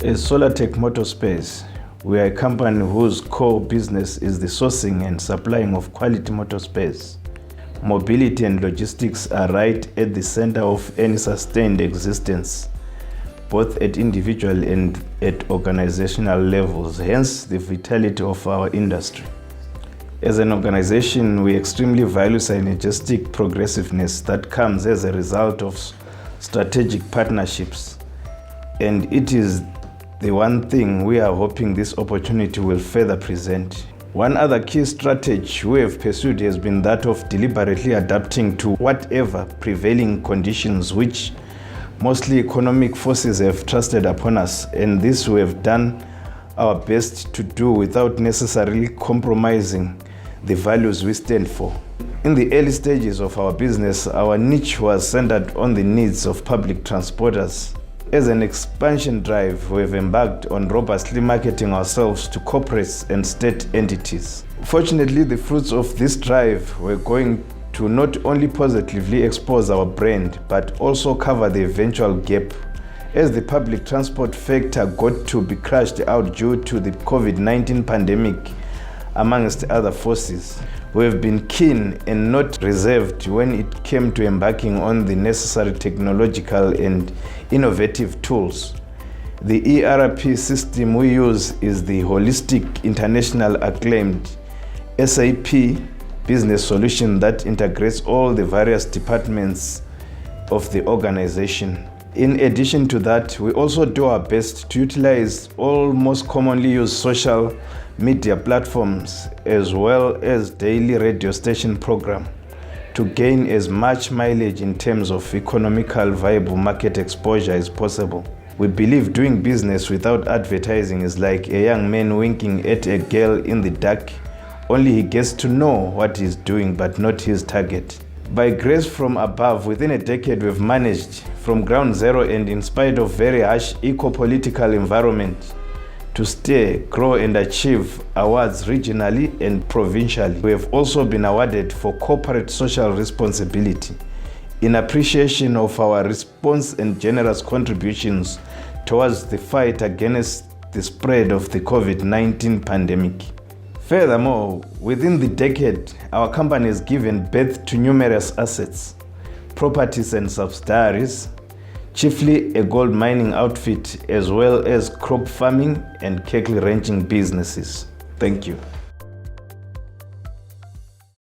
As Solatek Motorspace, we are a company whose core business is the sourcing and supplying of quality motor spares. Mobility and logistics are right at the center of any sustained existence, both at individual and at organizational levels, hence the vitality of our industry. As an organization, we extremely value synergistic progressiveness that comes as a result of strategic partnerships, and it is the one thing we are hoping this opportunity will further present. One other key strategy we have pursued has been that of deliberately adapting to whatever prevailing conditions which mostly economic forces have thrusted upon us, and this we have done our best to do without necessarily compromising the values we stand for. In the early stages of our business, our niche was centered on the needs of public transporters. As an expansion drive, we have embarked on robustly marketing ourselves to corporates and state entities. Fortunately, the fruits of this drive were going to not only positively expose our brand, but also cover the eventual gap as the public transport factor got to be crushed out due to the COVID-19 pandemic, amongst other forces. We have been keen and not reserved when it came to embarking on the necessary technological and innovative tools. The ERP system we use is the holistic, international acclaimed SAP business solution that integrates all the various departments of the organization. In addition to that, we also do our best to utilize all most commonly used social media platforms as well as daily radio station program to gain as much mileage in terms of economical viable market exposure as possible. We believe doing business without advertising is like a young man winking at a girl in the dark, only he gets to know what he's doing but not his target. By grace from above, within a decade we've managed from ground zero and in spite of very harsh eco-political environment to stay, grow and achieve awards regionally and provincially. We have also been awarded for corporate social responsibility in appreciation of our response and generous contributions towards the fight against the spread of the COVID-19 pandemic. Furthermore, within the decade, our company has given birth to numerous assets, properties and subsidiaries, chiefly a gold mining outfit as well as crop farming and cattle ranching businesses. Thank you.